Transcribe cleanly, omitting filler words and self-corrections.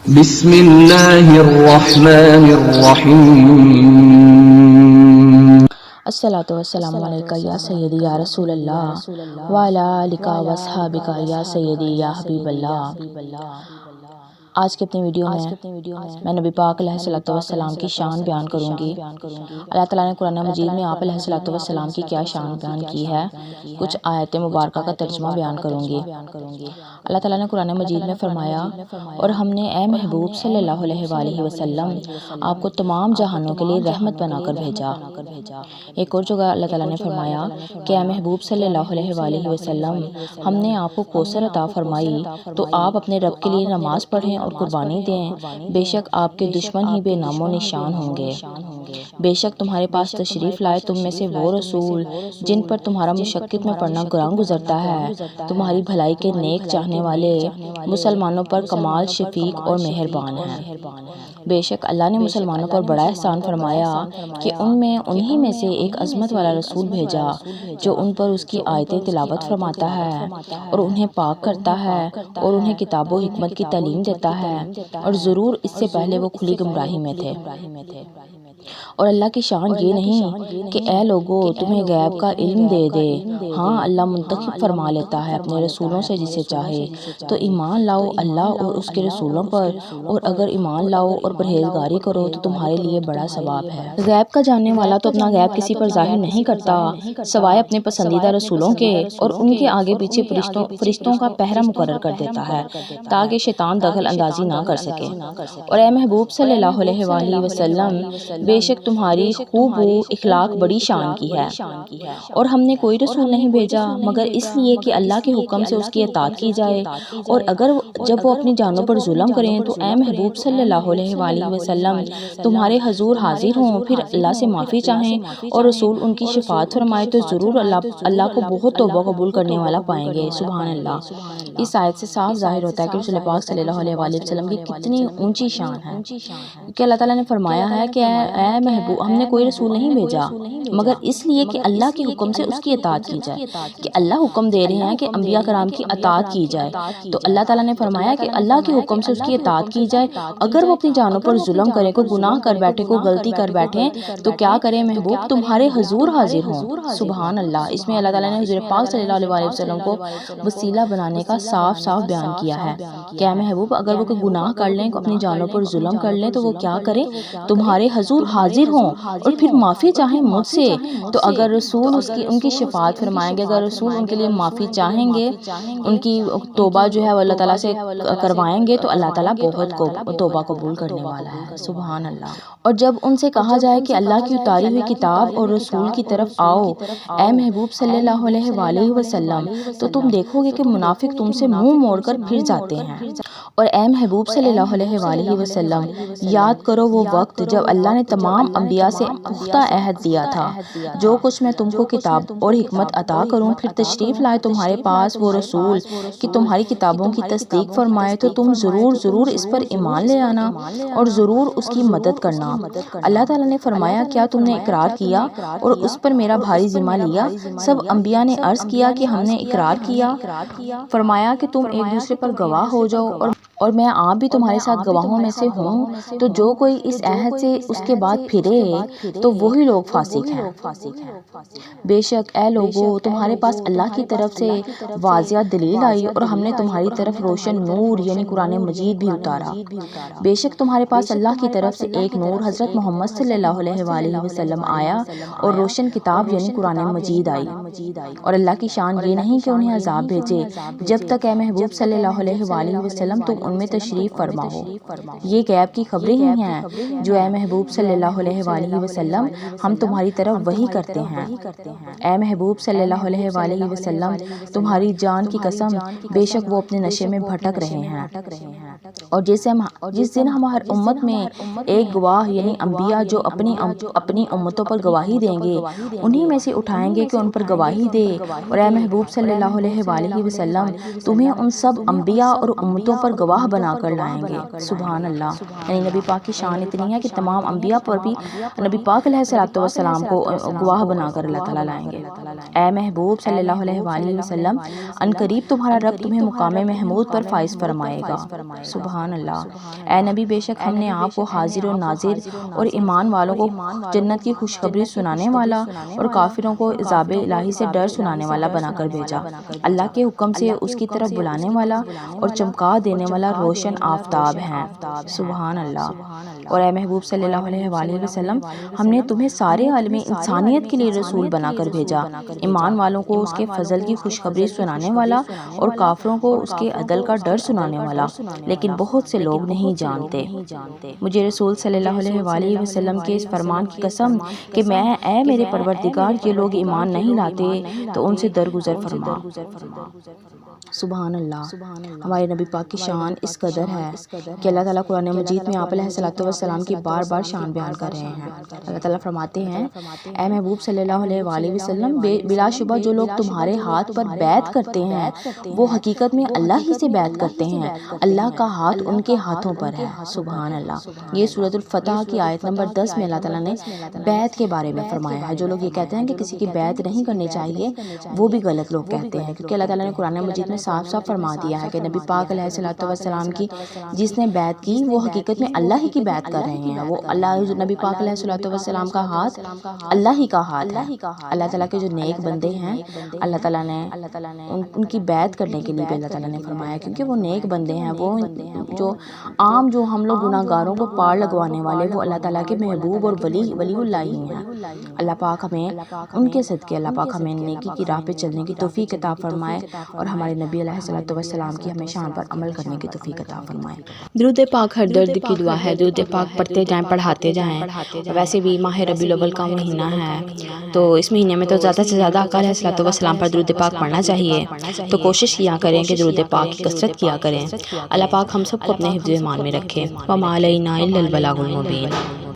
بسم اللہ الرحمن الرحیم الصلاۃ والسلام علیکہ یا سیدی یا رسول اللہ وعلی آلک و اصحابک یا سیدی یا حبیب اللہ۔ آج کے اپنی ویڈیو میں نبی پاک علیہ الصلوۃ والسلام کی شان بیان کروں گی۔ اللہ تعالیٰ نے قرآن مجید میں آپ علیہ الصلوۃ والسلام کی کیا شان بیان کی ہے، کچھ آیت مبارکہ کا ترجمہ بیان کروں گی۔ اللہ تعالیٰ نے قرآن مجید میں فرمایا، اور ہم نے اے محبوب صلی اللہ علیہ وآلہ وسلم آپ کو تمام جہانوں کے لیے رحمت بنا کر بھیجا۔ ایک اور جگہ اللہ تعالیٰ نے فرمایا کہ اے محبوب صلی اللہ علیہ وآلہ وسلم ہم نے آپ کو کوثر عطا فرمائی تو آپ اپنے رب کے لیے نماز پڑھیں اور قربانی دیں، بے شک آپ کے دشمن ہی بے نام و نشان ہوں گے۔ بے شک تمہارے پاس تشریف لائے تم میں سے وہ رسول جن پر تمہارا مشقت میں پڑنا گراں گزرتا ہے، تمہاری بھلائی کے نیک چاہنے والے، مسلمانوں پر کمال شفیق اور مہربان ہیں۔ بے شک اللہ نے مسلمانوں پر بڑا احسان فرمایا کہ انہی میں سے ایک عظمت والا رسول بھیجا جو ان پر اس کی آیتیں تلاوت فرماتا ہے اور انہیں پاک کرتا ہے اور انہیں کتاب و حکمت کی تعلیم دیتا ہے، اور ضرور اس سے پہلے وہ کھلی گمراہی میں تھے۔ اور اللہ کی شان یہ نہیں کہ اے لوگو تمہیں غیب کا علم دے دے، ہاں اللہ منتخب فرما لیتا ہے اپنے رسولوں سے جسے چاہے، تو ایمان لاؤ اللہ اور اس کے رسولوں پر، اور اگر ایمان لاؤ اور پرہیزگاری کرو تو تمہارے لیے بڑا ثواب ہے۔ غیب کا جاننے والا تو اپنا غیب کسی پر ظاہر نہیں کرتا سوائے اپنے پسندیدہ رسولوں کے، اور ان کے آگے پیچھے فرشتوں کا پہرہ مقرر کر دیتا ہے تاکہ شیطان دخل اندازی نہ کر سکے۔ اور اے محبوب صلی اللہ علیہ وآلہ وسلم بے شک تمہاری خوب اخلاق بڑی شان کی ہے، اور ہم نے کوئی رسول نہیں بھیجا مگر اس لیے کہ اللہ کے حکم سے اس کی اطاعت کی جائے، اور اگر جب وہ اپنی جانوں پر ظلم کریں تو اے محبوب صلی اللہ علیہ وآلہ وسلم تمہارے حضور حاضر ہوں، پھر اللہ سے معافی چاہیں اور رسول ان کی شفاعت فرمائے تو ضرور اللہ کو بہت توبہ قبول کرنے والا پائیں گے۔ سبحان اللہ۔ اس آیت سے صاف ظاہر ہوتا ہے کہ رسول پاک صلی اللہ علیہ وآلہ وسلم کی کتنی اونچی شان ہے، کہ اللہ تعالیٰ نے فرمایا ہے کہ اے محبوب ہم نے کوئی رسول نہیں بھیجا مگر اس لیے کہ اللہ کے حکم سے اس کی اطاعت کی جائے، کہ اللہ حکم دے رہے ہیں کہ انبیاء کرام کی اطاعت کی جائے، تو اللہ تعالیٰ نے فرمایا کہ اللہ کے حکم سے اس کی اطاعت کی جائے۔ اگر وہ اپنی جانوں پر ظلم کریں، کوئی گناہ کر بیٹھے، کوئی غلطی کر بیٹھے، تو کیا کریں محبوب تمہارے حضور حاضر ہوں۔ سبحان اللہ۔ اس میں اللہ تعالیٰ نے حضور پاک صلی اللہ علیہ وسلم کو وسیلہ بنانے کا صاف بیان کیا ہے کہ اے محبوب اگر وہ کوئی گناہ کر لیں، اپنی جانوں پر ظلم کر لیں، تو وہ کیا کریں تمہارے حضور حاضر ہوں اور پھر معافی چاہیں مجھ سے، تو اگر رسول ان کی شفاعت فرمائیں گے، اگر رسول ان کے لیے معافی چاہیں گے، ان کی توبہ جو ہے وہ اللہ تعالیٰ سے کروائیں گے، تو اللہ تعالیٰ بہت توبہ قبول کرنے والا ہے۔ سبحان اللہ۔ اور جب ان سے کہا جائے کہ اللہ کی اتاری ہوئی کتاب اور رسول کی طرف آؤ اے محبوب صلی اللہ علیہ وآلہ وسلم، تو تم دیکھو گے کہ منافق تم سے منہ موڑ کر پھر جاتے ہیں۔ اور اے محبوب صلی اللہ علیہ وآلہ وسلم یاد کرو وہ وقت جب اللہ نے تمام انبیاء سے پختہ عہد دیا تھا، جو کچھ میں تم کو کتاب اور حکمت عطا کروں، پھر تشریف لائے تمہارے پاس وہ رسول کہ تمہاری کتابوں کی تصدیق فرمائے، تو تم ضرور اس پر ایمان لے آنا اور ضرور اس کی مدد کرنا۔ اللہ تعالیٰ نے فرمایا کیا تم نے اقرار کیا اور اس پر میرا بھاری ذمہ لیا؟ سب انبیاء نے عرض کیا کہ ہم نے اقرار کیا۔ فرمایا کہ تم ایک دوسرے پر گواہ ہو جاؤ اور میں آپ بھی تمہارے ساتھ گواہوں میں سے ہوں، تو جو کوئی اس عہد سے اس کے بعد پھرے تو وہی لوگ فاسق ہیں۔ بے شک اے لوگو تمہارے پاس اللہ کی طرف سے واضح دلیل آئی اور ہم نے تمہاری طرف روشن نور یعنی قرآن مجید بھی اتارا۔ بے شک تمہارے پاس اللہ کی طرف سے ایک نور حضرت محمد صلی اللہ علیہ وآلہ وسلم آیا اور روشن کتاب یعنی قرآن مجید آئی۔ اور اللہ کی شان یہ نہیں کہ انہیں عذاب بھیجے جب تک اے محبوب صلی اللہ علیہ وآلہ وسلم تم ان میں تشریف فرما ہو۔ یہ غیب کی خبریں ہی ہیں جو اے محبوب صلی اللہ علیہ وآلہ وسلم ہم تمہاری طرف وحی کرتے ہیں۔ اے محبوب صلی اللہ علیہ وآلہ وسلم تمہاری جان کی قسم بے شک وہ اپنے نشے میں بھٹک رہے ہیں، اور جس دن ہم ہر امت میں ایک گواہ یعنی انبیاء جو اپنی امتوں پر گواہی دیں گے انہی میں سے اٹھائیں گے کہ ان پر گواہی دے۔ اور اے محبوب صلی اللہ علیہ وآلہ وسلم تمہیں ان سب انبیاء اور امتوں پر گواہ گواہ بنا کر لائیں گے۔ سبحان اللہ، یعنی نبی پاک کی شان اتنی ہے کہ تمام انبیاء پر بھی نبی پاک علیہ الصلوۃ والسلام کو گواہ بنا کر اللہ تعالیٰ لائیں گے۔ اے محبوب صلی اللہ علیہ وآلہ وسلم، ان قریب تمہارا رب تمہیں مقام محمود پر فائز فرمائے گا۔ سبحان اللہ، اے نبی، بے شک ہم نے آپ کو حاضر و ناظر اور ایمان والوں کو جنت کی خوشخبری سنانے والا اور کافروں کو عذاب الہی سے ڈر سنانے والا بنا کر بھیجا۔ اللہ کے حکم سے اس کی طرف بلانے والا اور چمکا دینے والا روشن آفتاب ہیں۔ سبحان اللہ، اور اے محبوب صلی اللہ علیہ وآلہ وسلم، ہم نے تمہیں سارے عالم انسانیت کے لیے رسول بنا کر بھیجا، ایمان والوں کو اس کے فضل کی خوشخبری سنانے والا اور کافروں کو اس کے عدل کا ڈر سنانے والا، لیکن بہت سے لوگ نہیں جانتے۔ مجھے رسول صلی اللہ علیہ وآلہ وسلم کے اس فرمان کی قسم کہ میں اے میرے پروردگار، یہ لوگ ایمان نہیں لاتے تو ان سے درگزر فرما۔ سبحان اللہ، ہمارے نبی پاک کی شان اس قدر ہے کہ اللہ تعالیٰ قرآن مجید میں آپ علیہ الصلوۃ والسلام کی بار بار شان بیان کر رہے ہیں۔ اللہ تعالیٰ فرماتے ہیں، اے محبوب صلی اللہ علیہ وآلہ وسلم، بلا شبہ جو لوگ تمہارے ہاتھ پر بیعت کرتے ہیں وہ حقیقت میں اللہ ہی سے بیعت کرتے ہیں، اللہ کا ہاتھ ان کے ہاتھوں پر ہے۔ سبحان اللہ، یہ سورۃ الفتح کی آیت نمبر 10 میں اللہ تعالیٰ نے بیعت کے بارے میں فرمایا ہے۔ جو لوگ یہ کہتے ہیں کہ کسی کی بیعت نہیں کرنی چاہیے، وہ بھی غلط لوگ کہتے ہیں، کیونکہ اللہ تعالیٰ نے قرآن مجید میں صاف صاف فرما دیا ہے کہ نبی پاک علیہ الصلوۃ والسلام کی جس نے بیعت کی وہ حقیقت میں اللہ ہی کی بیعت کر رہے ہیں۔ وہ اللہ، نبی پاک علیہ الصلوۃ والسلام کا ہاتھ اللہ ہی کا ہاتھ ہے۔ اللہ تعالیٰ کے جو نیک بندے ہیں، اللہ تعالیٰ نے ان کی بیعت کرنے کے لیے بھی اللہ تعالیٰ نے فرمایا، کیونکہ وہ نیک بندے ہیں، وہ جو ہم لوگ گناہ گاروں کو پار لگوانے والے، وہ اللہ تعالیٰ کے محبوب اور ولی اللہ ہی ہیں۔ اللہ پاک ہمیں ان کے صدقے، اللہ پاک ہمیں نیکی کی راہ پہ چلنے کی توفیق عطا فرمائے اور ہمارے نبی علیہ الصلوۃ والسلام کی ہمیں شان پر عمل کرنے کی توفیق عطا فرمائے۔ درود پاک ہر درد کی دوا ہے، درود پاک پڑھتے جائیں، پڑھاتے جائیں۔ ویسے بھی ماہ ربیع الاول کا مہینہ ہے، تو اس مہینے میں تو زیادہ سے زیادہ آقا علیہ الصلوۃ والسلام پر درود پاک پڑھنا چاہیے، تو کوشش کیا کریں کہ درود پاک کی کثرت کیا کریں۔ اللہ پاک ہم سب کو اپنے حفظ و ایمان میں رکھے۔ وما علینا الا البلاغ المبین۔